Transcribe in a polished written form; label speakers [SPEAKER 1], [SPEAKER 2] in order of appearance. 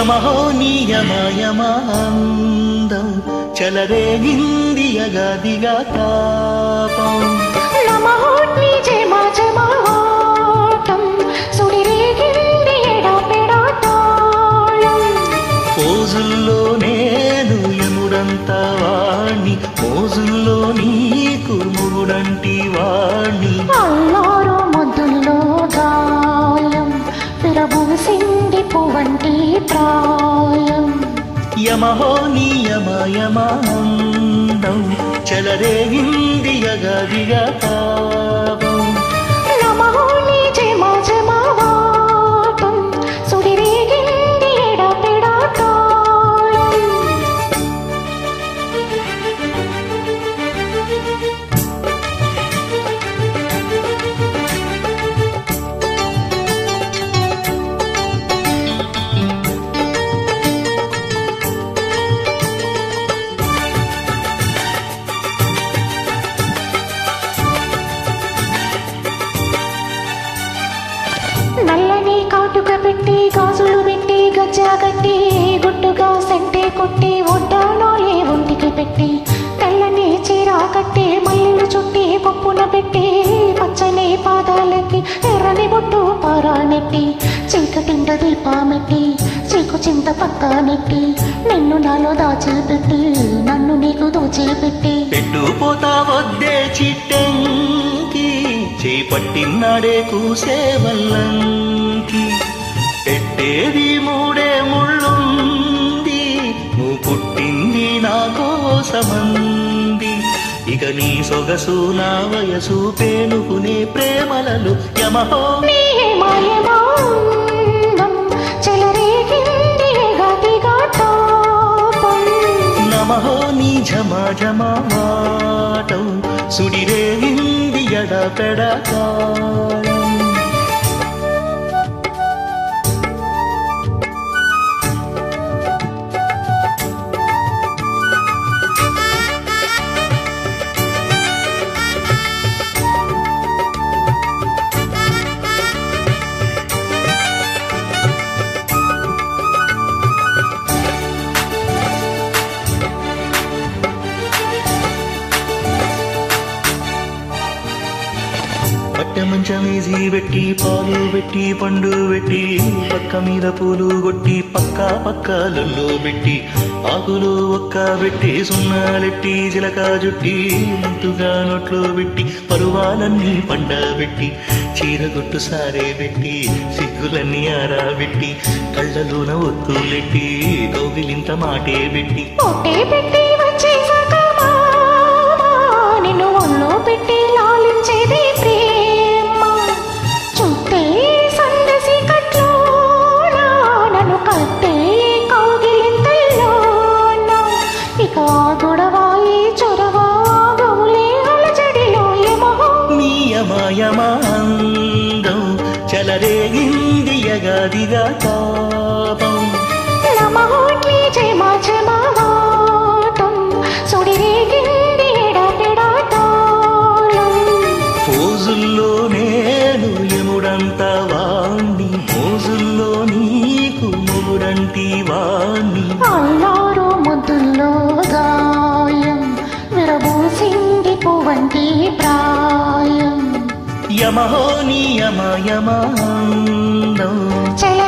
[SPEAKER 1] యమహోనియమయమాందం చెలరేగింది యగదిగా తాపం
[SPEAKER 2] నమహోని జమాజమాటం సుడిరేగింది ఎడపెడాటాళం
[SPEAKER 1] పోజుల్లో నేను యముడంత వాణ్ణి మోజుల్లో నీకు మొగుడంటి వాణ్ణి
[SPEAKER 2] అల్లారు ముద్దుల్లో గాయం విరబూసింది పువ్వంటి ప్రాయం
[SPEAKER 1] యమహోనియమయమాందం చెలరేగింది యగదిగా తాపం
[SPEAKER 2] నమహోని జమాజమాటం సుడిరేగింది ఎడపెడాటాళం నల్లని కాటుక పెట్టి గాజులు పెట్టి గజ్జా కట్టి గుట్టుగా సెంటే కొట్టి ఒడ్డానోలే ఒంటికి పెట్టి తెల్లని చీర కట్టి మల్లెలు చుట్టి పప్పున పెట్టి పచ్చని పాదాలకి ఎర్రని బొట్టు పారానెట్టి చీకటింట దీపామెట్టి చీకు చింత పక్క నెట్టి నిన్ను నాలో దాచిపెట్టి నన్ను నీకు దోచిపెట్టి
[SPEAKER 1] పెట్టుపోతా వద్దే చిట్టంకి చేపట్టినాడే కూసేవల్లంకి పెట్టేది మూడే ముళ్ళుంది నువ్వు పుట్టింది నా కోసమంది ఇక నీ సొగసు నా వయసు పేనుకునే ప్రేమలలు యమహో
[SPEAKER 2] నీ మాయమాందం చెలరేగింది గదిగా తాపం
[SPEAKER 1] నమహోని ఝమాటం సుడిరేగింది ఎడపెడతాళం పట్టమంచం వేసి పెట్టి పాలు పెట్టి పండు పెట్టి పక్క మీద పూలు కొట్టి పక్క పక్క లొల్లు పెట్టి ఆకులు ఒక్క పెట్టి సున్నాలెట్టి చిలక జుట్టి ముద్దుగా నోట్లో పెట్టి పరువాలన్నీ పండబెట్టి చీరగొట్టు సారే పెట్టి సిగ్గులన్నీ ఆరాబెట్టి కళ్ళలోన ఒత్తులెట్టి కౌగిలింత మాటే పెట్టి
[SPEAKER 2] పొట్టే పెట్టి వచ్చేసాక నిన్ను ఒళ్ళో పెట్టి లాలించేది ప్రేమ చుట్టే సందసి కట్లోన నన్ను కట్టే కౌగిలింతల్లోన ఇక గొడవాయి చొరవా గౌలే అలజడిలో యమహో
[SPEAKER 1] నియమయమాందం చెలరేగింది యగదిగా తాపం
[SPEAKER 2] నమహోని జమాజమాటం సుడిరేగింది ఎడపెడాటాళం
[SPEAKER 1] పోజుల్లో నేను యముడంత వాణ్ణి మోజుల్లో నీకు మొగుడంటి వాణ్ణి
[SPEAKER 2] అల్లారు ముద్దుల్లో గాయం విరబూసింది పువ్వంటి ప్రాయం
[SPEAKER 1] యమహోనియమయమాందం
[SPEAKER 2] చెల